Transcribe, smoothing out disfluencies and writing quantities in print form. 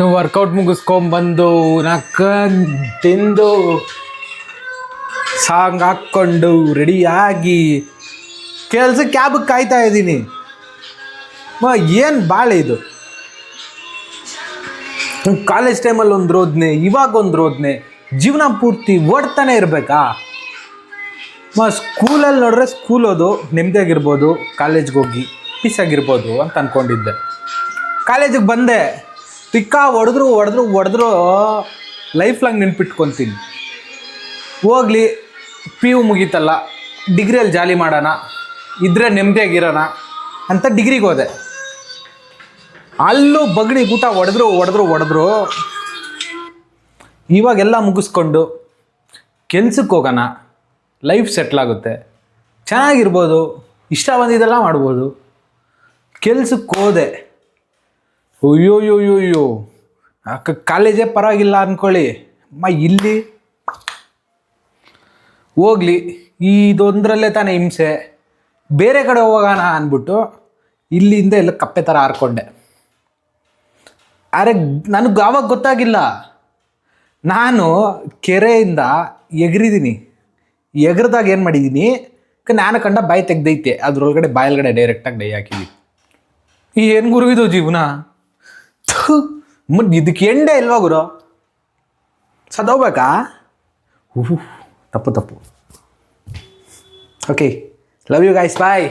Workout ಮುಗಿಸ್ಕೊಂಬಂದು ತಿಂದು song ಹಾಕ್ಕೊಂಡು ರೆಡಿಯಾಗಿ ಕೆಲ್ಸಕ್ಕೆ ಕ್ಯಾಬಕ್ಕೆ ಕಾಯ್ತಾ ಇದ್ದೀನಿ. ಏನು ಬಾಳೆ ಇದು. ಕಾಲೇಜ್ ಟೈಮಲ್ಲಿ ಒಂದು ರೋದನೆ, ಇವಾಗ ಒಂದು ರೋದನೆ, ಜೀವನ ಪೂರ್ತಿ ಓಡ್ತಾನೆ ಇರಬೇಕಾ? ಸ್ಕೂಲಲ್ಲಿ ನೋಡ್ರೆ ಸ್ಕೂಲ್ ಓದು ನೆಮ್ಮದಿಯಾಗಿರ್ಬೋದು, ಕಾಲೇಜ್ಗೆ ಹೋಗಿ ಪೀಸಾಗಿರ್ಬೋದು ಅಂತ ಅಂದ್ಕೊಂಡಿದ್ದೆ. ಕಾಲೇಜಿಗೆ ಬಂದೆ, ಟಿಕ್ಕ ಹೊಡೆದ್ರು ಲೈಫ್ ಲಾಂಗ್ ನೆನ್ಪಿಟ್ಕೊತೀನಿ. ಹೋಗ್ಲಿ, ಪಿ ಯು ಮುಗೀತಲ್ಲ, ಡಿಗ್ರಿಯಲ್ಲಿ ಜಾಲಿ ಮಾಡೋಣ, ಇದ್ರೆ ನೆಮ್ಮದಿಯಾಗಿರೋಣ ಅಂತ ಡಿಗ್ರಿಗೆ ಹೋದೆ. ಅಲ್ಲೂ ಬಗಡಿ ಊಟ ಹೊಡೆದ್ರು ಇವಾಗೆಲ್ಲ ಮುಗಿಸ್ಕೊಂಡು ಕೆಲ್ಸಕ್ಕೆ ಹೋಗೋಣ, ಲೈಫ್ ಸೆಟ್ಲಾಗುತ್ತೆ, ಚೆನ್ನಾಗಿರ್ಬೋದು, ಇಷ್ಟ ಬಂದಿದ್ದೆಲ್ಲ ಮಾಡ್ಬೋದು. ಕೆಲ್ಸಕ್ಕೆ ಹೋದೆ, ಅಯ್ಯೋ ಕಾಲೇಜೇ ಪರವಾಗಿಲ್ಲ ಅಂದ್ಕೊಳ್ಳಿ, ಇಲ್ಲಿ ಹೋಗ್ಲಿ, ಇದೊಂದರಲ್ಲೇ ತಾನೇ ಹಿಂಸೆ, ಬೇರೆ ಕಡೆ ಹೋಗೋಣ ಅಂದ್ಬಿಟ್ಟು ಇಲ್ಲಿಂದ ಎಲ್ಲ ಕಪ್ಪೆ ಥರ ಹಾರ್ಕೊಂಡೆ. ಅರೆ ನನಗೆ ಆವಾಗ ಗೊತ್ತಾಗಿಲ್ಲ, ನಾನು ಕೆರೆಯಿಂದ ಎಗರಿದ್ದೀನಿ. ಎಗರದಾಗ ಏನು ಮಾಡಿದ್ದೀನಿ, ನಾನು ಕಂಡ ಬಾಯಿ ತೆಗ್ದೈತೆ, ಅದ್ರೊಳಗಡೆ ಬಾಯಲ್ಗಡೆ ಡೈರೆಕ್ಟಾಗಿ ಡೈ ಹಾಕಿದ್ದೀನಿ. ಏನು ಗುರು ಇದು ಜೀವನ? ಇದಕ್ಕೆ ಎಂಡೆ ಇಲ್ವಾ ಗುರು? ಸದೋಗ್ಬೇಕಾ? ತಪ್ಪು. Okay, love you guys, bye.